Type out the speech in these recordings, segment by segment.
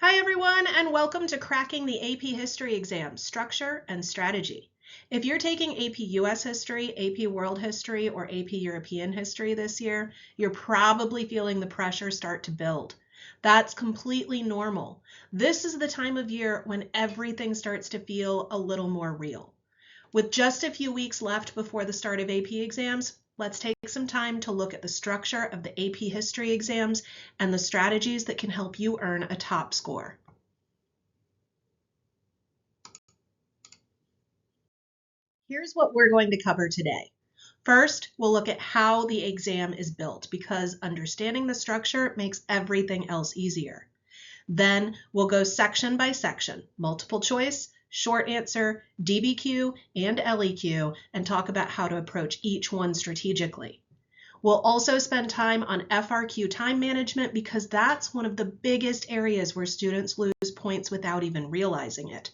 Hi everyone, and welcome to Cracking the AP History Exam, Structure and Strategy. If you're taking AP US History, AP World History, or AP European History this year, you're probably feeling the pressure start to build. That's completely normal. This is the time of year when everything starts to feel a little more real. With just a few weeks left before the start of AP exams, let's take some time to look at the structure of the AP History exams and the strategies that can help you earn a top score. Here's what we're going to cover today. First, we'll look at how the exam is built because understanding the structure makes everything else easier. Then we'll go section by section, multiple choice, short answer, DBQ, and LEQ, and talk about how to approach each one strategically. We'll also spend time on FRQ time management because that's one of the biggest areas where students lose points without even realizing it.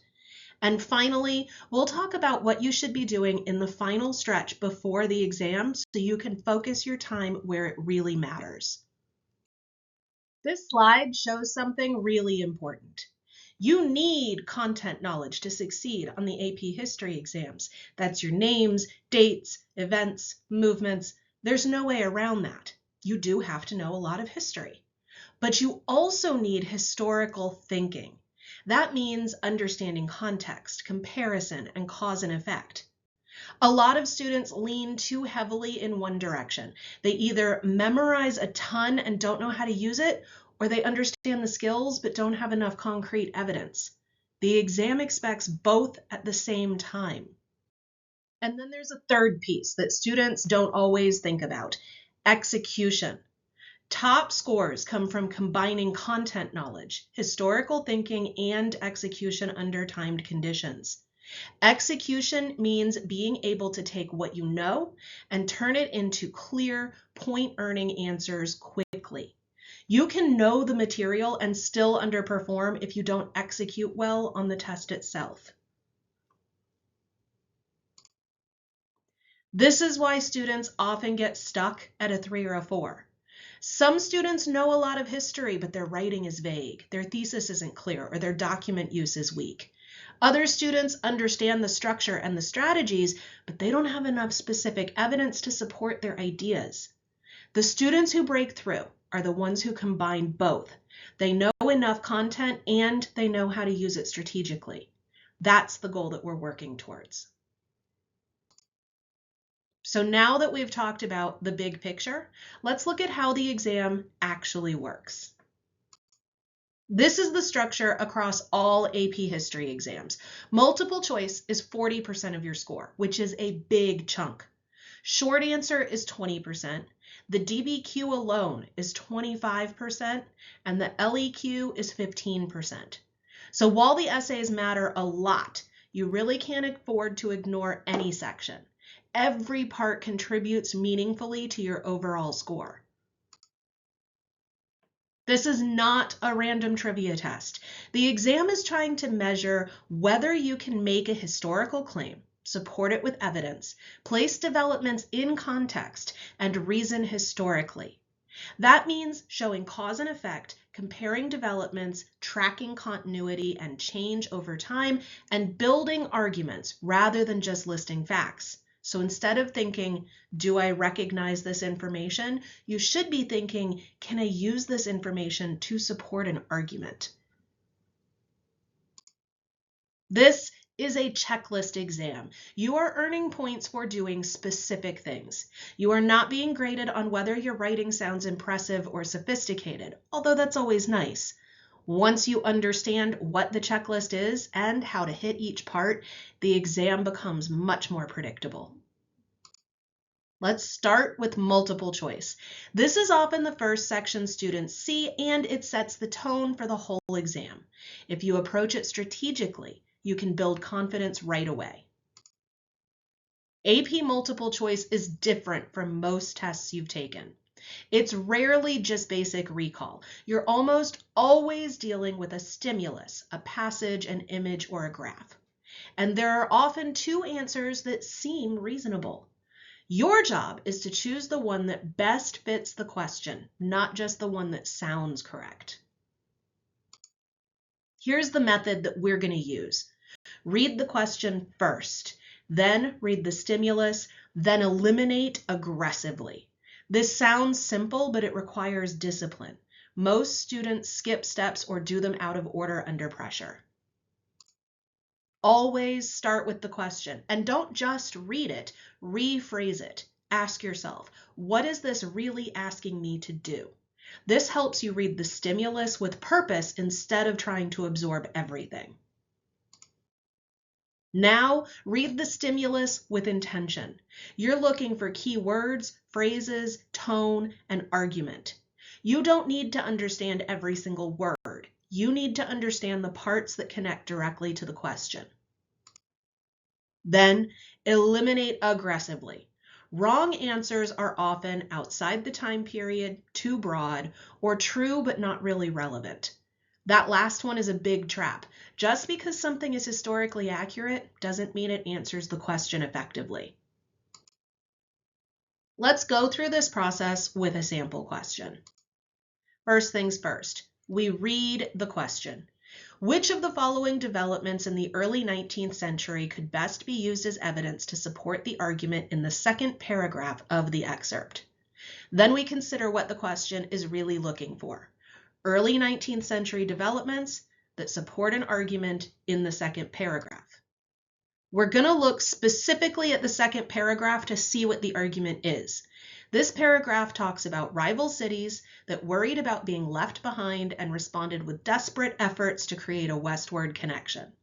And finally, we'll talk about what you should be doing in the final stretch before the exam so you can focus your time where it really matters. This slide shows something really important. You need content knowledge to succeed on the AP History exams. That's your names, dates, events, movements. There's no way around that. You do have to know a lot of history. But you also need historical thinking. That means understanding context, comparison, and cause and effect. A lot of students lean too heavily in one direction. They either memorize a ton and don't know how to use it, or they understand the skills but don't have enough concrete evidence. The exam expects both at the same time. And then there's a third piece that students don't always think about: execution. Top scores come from combining content knowledge, historical thinking, and execution under timed conditions. Execution means being able to take what you know and turn it into clear, point-earning answers quickly. You can know the material and still underperform if you don't execute well on the test itself. This is why students often get stuck at a 3 or a 4. Some students know a lot of history, but their writing is vague, their thesis isn't clear, or their document use is weak. Other students understand the structure and the strategies, but they don't have enough specific evidence to support their ideas. The students who break through are the ones who combine both. They know enough content and they know how to use it strategically. That's the goal that we're working towards. So now that we've talked about the big picture, let's look at how the exam actually works. This is the structure across all AP History exams. Multiple choice is 40% of your score, which is a big chunk. Short answer is 20%. The DBQ alone is 25%, and the LEQ is 15%. So while the essays matter a lot, you really can't afford to ignore any section. Every part contributes meaningfully to your overall score. This is not a random trivia test. The exam is trying to measure whether you can make a historical claim, support it with evidence, place developments in context, and reason historically. That means showing cause and effect, comparing developments, tracking continuity and change over time, and building arguments rather than just listing facts. So instead of thinking, do I recognize this information? You should be thinking, can I use this information to support an argument? This is a checklist exam. You are earning points for doing specific things. You are not being graded on whether your writing sounds impressive or sophisticated, although that's always nice. Once you understand what the checklist is and how to hit each part, the exam becomes much more predictable. Let's start with multiple choice. This is often the first section students see, and it sets the tone for the whole exam. If you approach it strategically, you can build confidence right away. AP multiple choice is different from most tests you've taken. It's rarely just basic recall. You're almost always dealing with a stimulus, a passage, an image, or a graph. And there are often two answers that seem reasonable. Your job is to choose the one that best fits the question, not just the one that sounds correct. Here's the method that we're going to use. Read the question first, then read the stimulus, then eliminate aggressively. This sounds simple, but it requires discipline. Most students skip steps or do them out of order under pressure. Always start with the question, and don't just read it, rephrase it. Ask yourself, what is this really asking me to do? This helps you read the stimulus with purpose instead of trying to absorb everything. Now, read the stimulus with intention. You're looking for key words, phrases, tone, and argument. You don't need to understand every single word. You need to understand the parts that connect directly to the question. Then, eliminate aggressively. Wrong answers are often outside the time period, too broad, or true but not really relevant. That last one is a big trap. Just because something is historically accurate doesn't mean it answers the question effectively. Let's go through this process with a sample question. First things first, we read the question. Which of the following developments in the early 19th century could best be used as evidence to support the argument in the second paragraph of the excerpt? Then we consider what the question is really looking for. Early 19th century developments that support an argument in the second paragraph. We're going to look specifically at the second paragraph to see what the argument is. This paragraph talks about rival cities that worried about being left behind and responded with desperate efforts to create a westward connection.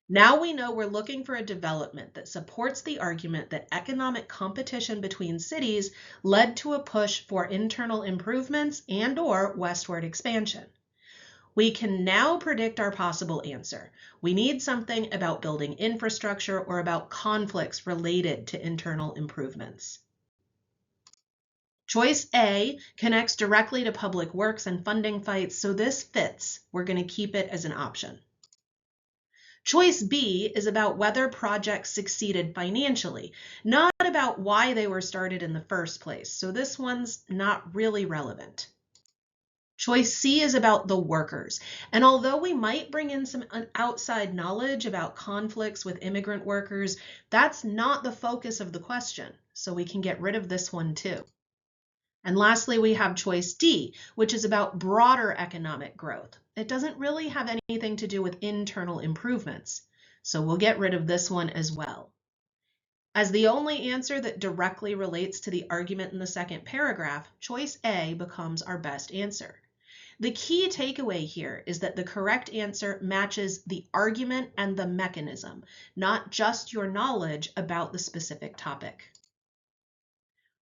Now we know we're looking for a development that supports the argument that economic competition between cities led to a push for internal improvements and/or westward expansion. We can now predict our possible answer. We need something about building infrastructure or about conflicts related to internal improvements. Choice A connects directly to public works and funding fights, so this fits. We're going to keep it as an option. Choice B is about whether projects succeeded financially, not about why they were started in the first place, so this one's not really relevant. Choice C is about the workers, and although we might bring in some outside knowledge about conflicts with immigrant workers, that's not the focus of the question, so we can get rid of this one too. And lastly, we have choice D, which is about broader economic growth. It doesn't really have anything to do with internal improvements, so we'll get rid of this one as well. As the only answer that directly relates to the argument in the second paragraph, choice A becomes our best answer. The key takeaway here is that the correct answer matches the argument and the mechanism, not just your knowledge about the specific topic.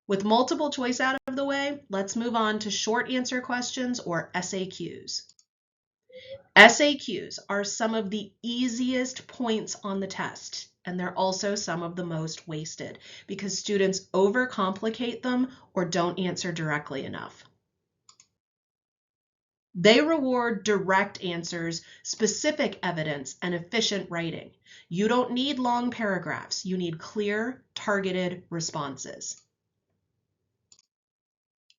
With multiple choice out of the way, let's move on to short answer questions or FAQs. FAQs are some of the easiest points on the test, and they're also some of the most wasted because students overcomplicate them or don't answer directly enough. They reward direct answers, specific evidence, and efficient writing. You don't need long paragraphs. You need clear, targeted responses.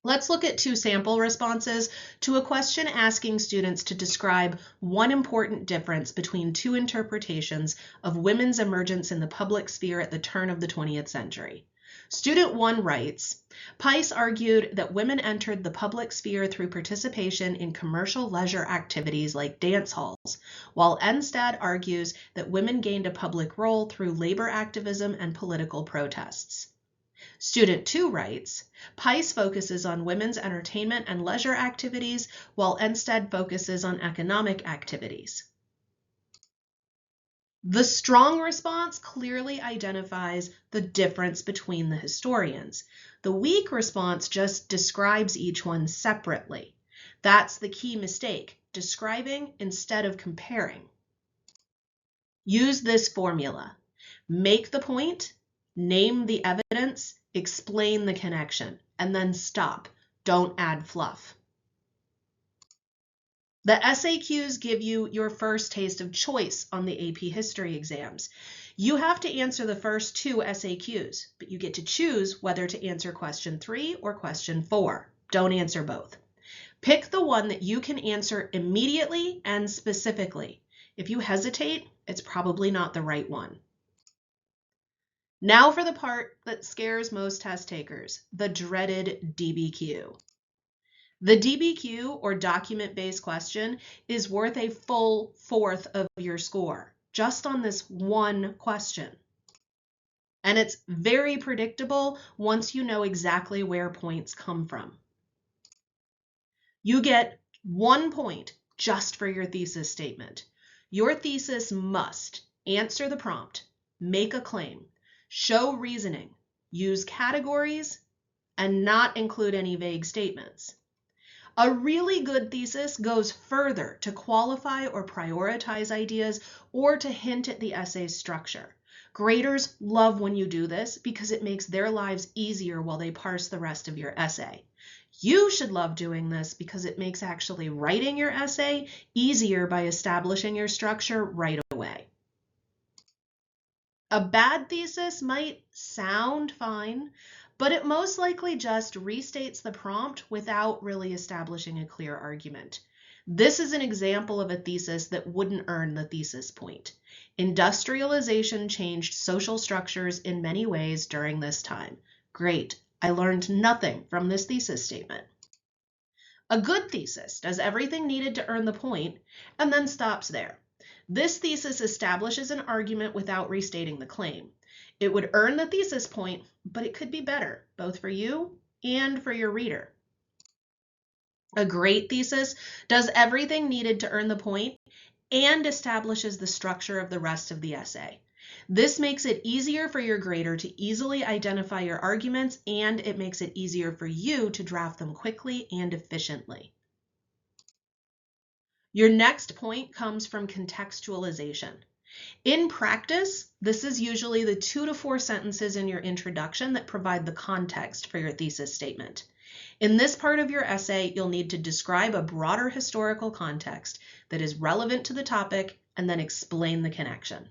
Let's look at two sample responses to a question asking students to describe one important difference between two interpretations of women's emergence in the public sphere at the turn of the 20th century. Student 1 writes, Pice argued that women entered the public sphere through participation in commercial leisure activities like dance halls, while Enstad argues that women gained a public role through labor activism and political protests. Student 2 writes, Pice focuses on women's entertainment and leisure activities, while Enstad focuses on economic activities. The strong response clearly identifies the difference between the historians. The weak response just describes each one separately. That's the key mistake, describing instead of comparing. Use this formula. Make the point, name the evidence, explain the connection, and then stop. Don't add fluff. The FAQs give you your first taste of choice on the AP History exams. You have to answer the first two FAQs, but you get to choose whether to answer question 3 or question 4. Don't answer both. Pick the one that you can answer immediately and specifically. If you hesitate, it's probably not the right one. Now for the part that scares most test takers, the dreaded DBQ. The DBQ, or document-based question, is worth a full fourth of your score, just on this one question. And it's very predictable once you know exactly where points come from. You get 1 point just for your thesis statement. Your thesis must answer the prompt, make a claim, show reasoning, use categories, and not include any vague statements. A really good thesis goes further to qualify or prioritize ideas or to hint at the essay's structure. Graders love when you do this because it makes their lives easier while they parse the rest of your essay. You should love doing this because it makes actually writing your essay easier by establishing your structure right away. A bad thesis might sound fine, but it most likely just restates the prompt without really establishing a clear argument. This is an example of a thesis that wouldn't earn the thesis point. Industrialization changed social structures in many ways during this time. Great, I learned nothing from this thesis statement. A good thesis does everything needed to earn the point and then stops there. This thesis establishes an argument without restating the claim. It would earn the thesis point, but it could be better, both for you and for your reader. A great thesis does everything needed to earn the point and establishes the structure of the rest of the essay. This makes it easier for your grader to easily identify your arguments, and it makes it easier for you to draft them quickly and efficiently. Your next point comes from contextualization. In practice, this is usually the 2 to 4 sentences in your introduction that provide the context for your thesis statement. In this part of your essay, you'll need to describe a broader historical context that is relevant to the topic and then explain the connection.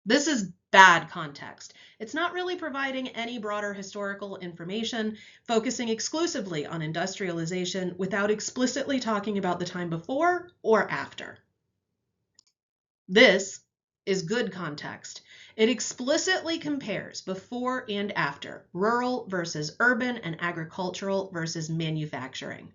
This is bad context. It's not really providing any broader historical information, focusing exclusively on industrialization without explicitly talking about the time before or after. This is good context. It explicitly compares before and after, rural versus urban and agricultural versus manufacturing.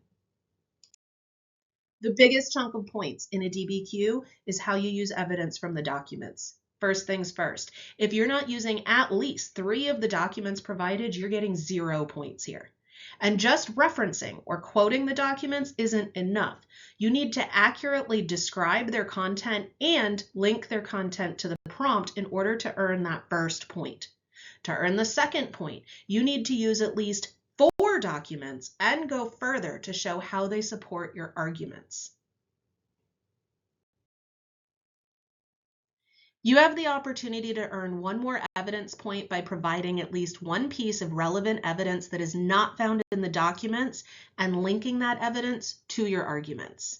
The biggest chunk of points in a DBQ is how you use evidence from the documents. First things first, if you're not using at least 3 of the documents provided, you're getting 0 points here. And just referencing or quoting the documents isn't enough. You need to accurately describe their content and link their content to the prompt in order to earn that first point. To earn the second point, you need to use at least 4 documents and go further to show how they support your arguments. You have the opportunity to earn 1 more evidence point by providing at least 1 piece of relevant evidence that is not found in the documents and linking that evidence to your arguments.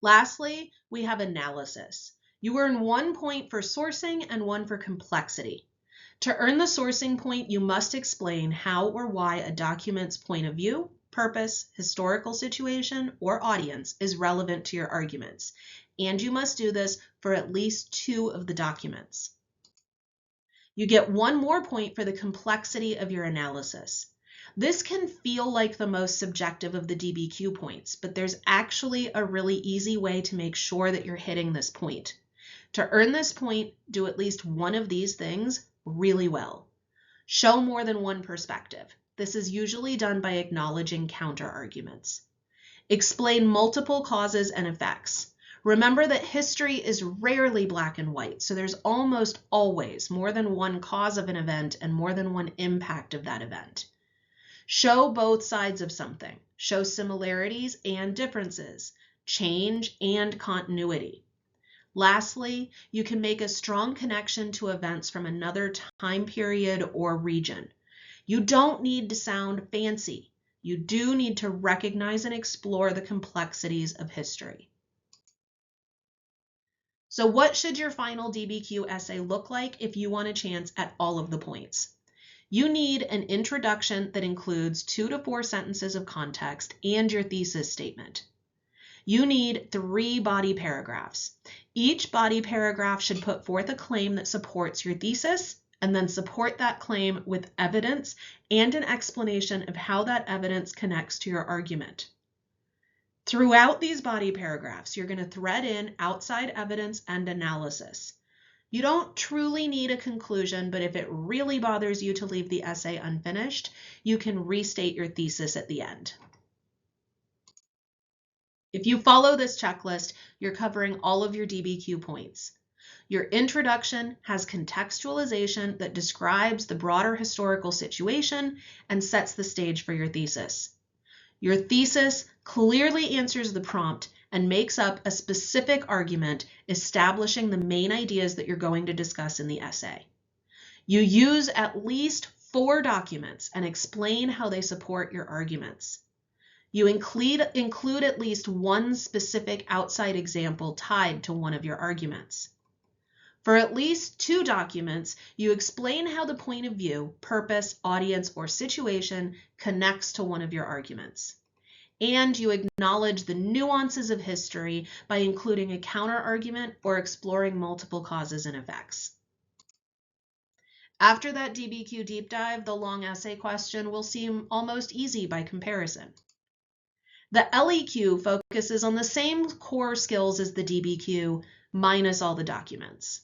Lastly, we have analysis. You earn 1 point for sourcing and 1 for complexity. To earn the sourcing point, you must explain how or why a document's point of view, purpose, historical situation, or audience is relevant to your arguments. And you must do this for at least 2 of the documents. You get 1 more point for the complexity of your analysis. This can feel like the most subjective of the DBQ points, but there's actually a really easy way to make sure that you're hitting this point. To earn this point, do at least 1 of these things really well. Show more than 1 perspective. This is usually done by acknowledging counter-arguments. Explain multiple causes and effects. Remember that history is rarely black and white, so there's almost always more than 1 cause of an event and more than 1 impact of that event. Show both sides of something. Show similarities and differences, change and continuity. Lastly, you can make a strong connection to events from another time period or region. You don't need to sound fancy. You do need to recognize and explore the complexities of history. So what should your final DBQ essay look like if you want a chance at all of the points? You need an introduction that includes 2 to 4 sentences of context and your thesis statement. You need 3 body paragraphs. Each body paragraph should put forth a claim that supports your thesis, and then support that claim with evidence and an explanation of how that evidence connects to your argument. Throughout these body paragraphs, you're going to thread in outside evidence and analysis. You don't truly need a conclusion, but if it really bothers you to leave the essay unfinished, you can restate your thesis at the end. If you follow this checklist, you're covering all of your DBQ points. Your introduction has contextualization that describes the broader historical situation and sets the stage for your thesis. Your thesis clearly answers the prompt and makes up a specific argument establishing the main ideas that you're going to discuss in the essay. You use at least 4 documents and explain how they support your arguments. You include at least 1 specific outside example tied to one of your arguments. For at least 2 documents, you explain how the point of view, purpose, audience, or situation connects to one of your arguments. And you acknowledge the nuances of history by including a counter-argument or exploring multiple causes and effects. After that DBQ deep dive, the long essay question will seem almost easy by comparison. The LEQ focuses on the same core skills as the DBQ, minus all the documents.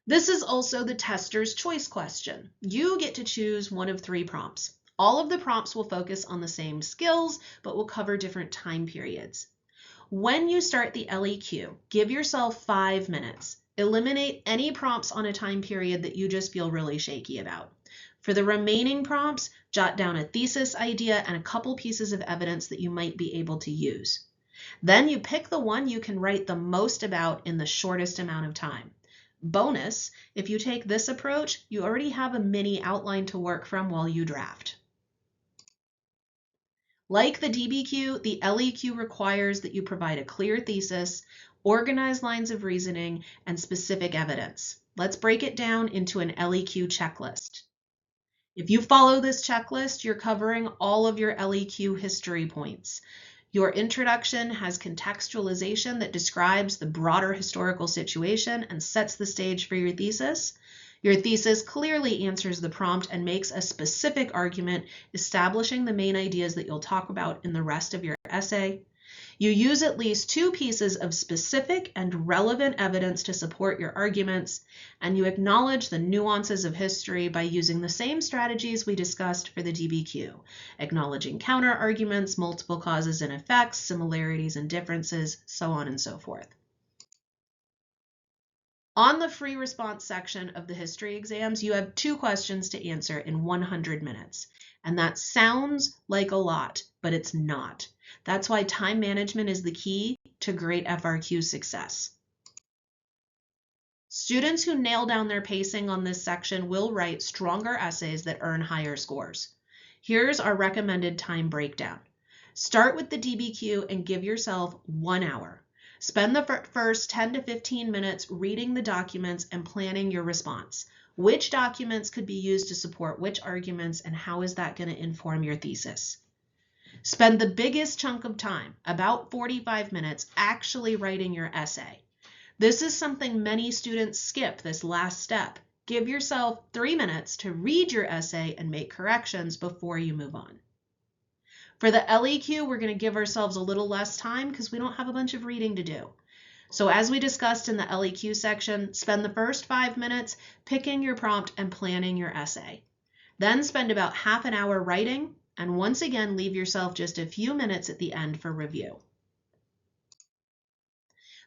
This is also the tester's choice question. You get to choose one of 3 prompts. All of the prompts will focus on the same skills, but will cover different time periods. When you start the LEQ, give yourself 5 minutes. Eliminate any prompts on a time period that you just feel really shaky about. For the remaining prompts, jot down a thesis idea and a couple pieces of evidence that you might be able to use. Then you pick the one you can write the most about in the shortest amount of time. Bonus, if you take this approach, you already have a mini outline to work from while you draft. Like the DBQ, the LEQ requires that you provide a clear thesis, organized lines of reasoning, and specific evidence. Let's break it down into an LEQ checklist. If you follow this checklist, you're covering all of your LEQ history points. Your introduction has contextualization that describes the broader historical situation and sets the stage for your thesis. Your thesis clearly answers the prompt and makes a specific argument, establishing the main ideas that you'll talk about in the rest of your essay. You use at least 2 pieces of specific and relevant evidence to support your arguments, and you acknowledge the nuances of history by using the same strategies we discussed for the DBQ, acknowledging counter-arguments, multiple causes and effects, similarities and differences, so on and so forth. On the free response section of the history exams, you have 2 questions to answer in 100 minutes. And that sounds like a lot, but it's not. That's why time management is the key to great FRQ success. Students who nail down their pacing on this section will write stronger essays that earn higher scores. Here's our recommended time breakdown. Start with the DBQ and give yourself 1 hour. Spend the first 10 to 15 minutes reading the documents and planning your response. Which documents could be used to support which arguments, and how is that going to inform your thesis? Spend the biggest chunk of time, about 45 minutes, actually writing your essay. This is something many students skip, this last step. Give yourself 3 minutes to read your essay and make corrections before you move on. For the LEQ, we're going to give ourselves a little less time because we don't have a bunch of reading to do. So as we discussed in the LEQ section, spend the first 5 minutes picking your prompt and planning your essay. Then spend about half an hour writing, and once again, leave yourself just a few minutes at the end for review.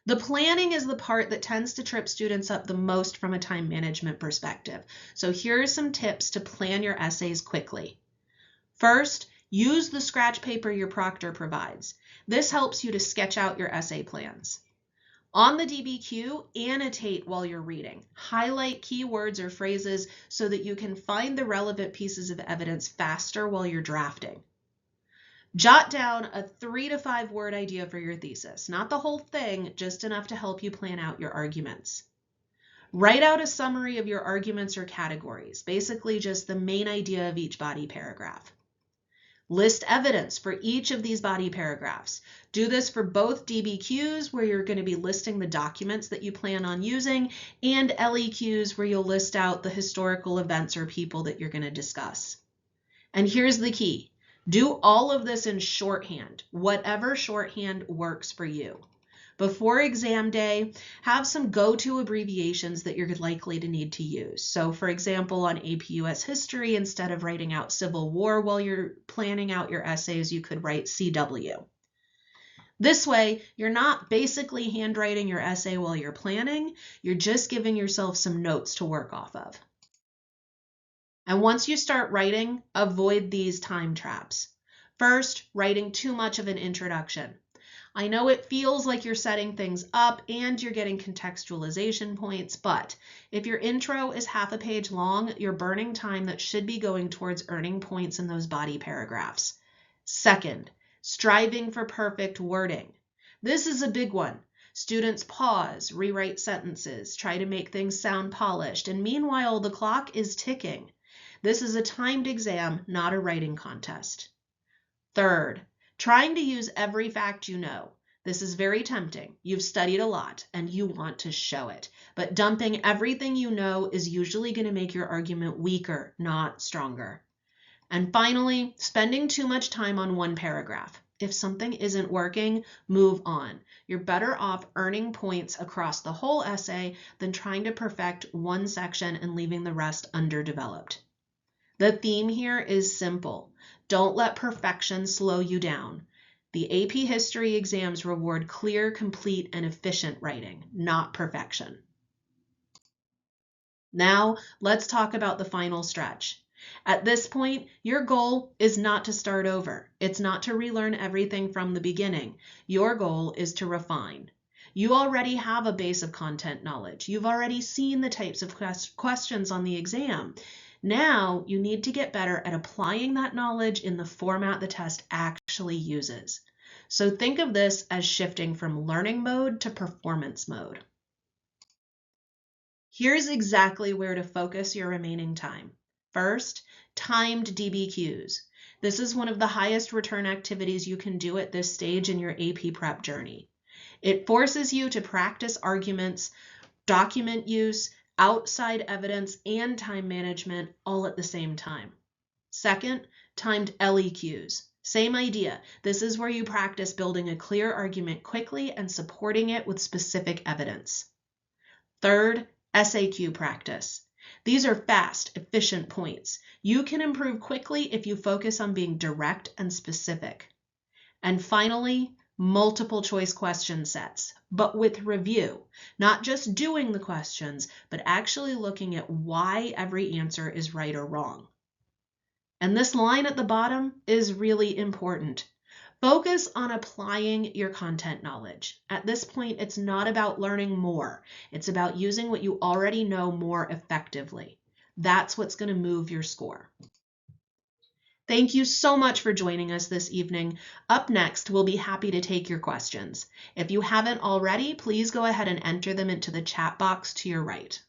The planning is the part that tends to trip students up the most from a time management perspective. So here are some tips to plan your essays quickly. First, use the scratch paper your proctor provides. This helps you to sketch out your essay plans. On the DBQ, annotate while you're reading. Highlight keywords or phrases so that you can find the relevant pieces of evidence faster while you're drafting. Jot down a 3 to 5 word idea for your thesis. Not the whole thing, just enough to help you plan out your arguments. Write out a summary of your arguments or categories, basically just the main idea of each body paragraph. List evidence for each of these body paragraphs. Do this for both DBQs, where you're going to be listing the documents that you plan on using, and LEQs, where you'll list out the historical events or people that you're going to discuss. And here's the key. Do all of this in shorthand, whatever shorthand works for you. Before exam day, have some go-to abbreviations that you're likely to need to use. So for example, on AP US History, instead of writing out Civil War while you're planning out your essays, you could write CW. This way, you're not basically handwriting your essay while you're planning, you're just giving yourself some notes to work off of. And once you start writing, avoid these time traps. First, writing too much of an introduction. I know it feels like you're setting things up and you're getting contextualization points, but if your intro is half a page long, you're burning time that should be going towards earning points in those body paragraphs. Second, striving for perfect wording. This is a big one. Students pause, rewrite sentences, try to make things sound polished, and meanwhile the clock is ticking. This is a timed exam, not a writing contest. Third, trying to use every fact you know. This is very tempting. You've studied a lot and you want to show it, but dumping everything you know is usually going to make your argument weaker, not stronger. And finally, spending too much time on one paragraph. If something isn't working, move on. You're better off earning points across the whole essay than trying to perfect one section and leaving the rest underdeveloped. The theme here is simple. Don't let perfection slow you down. The AP History exams reward clear, complete, and efficient writing, not perfection. Now, let's talk about the final stretch. At this point, your goal is not to start over. It's not to relearn everything from the beginning. Your goal is to refine. You already have a base of content knowledge. You've already seen the types of questions on the exam. Now you need to get better at applying that knowledge in the format the test actually uses. So think of this as shifting from learning mode to performance mode. Here's exactly where to focus your remaining time. First, timed DBQs. This is one of the highest return activities you can do at this stage in your AP prep journey. It forces you to practice arguments, document use, outside evidence, and time management all at the same time. Second, timed LEQs. Same idea. This is where you practice building a clear argument quickly and supporting it with specific evidence. Third, SAQ practice. These are fast, efficient points. You can improve quickly if you focus on being direct and specific. And finally, multiple choice question sets, but with review, not just doing the questions, but actually looking at why every answer is right or wrong. And this line at the bottom is really important. Focus on applying your content knowledge. At this point, it's not about learning more. It's about using what you already know more effectively. That's what's going to move your score. Thank you so much for joining us this evening. Up next, we'll be happy to take your questions. If you haven't already, please go ahead and enter them into the chat box to your right.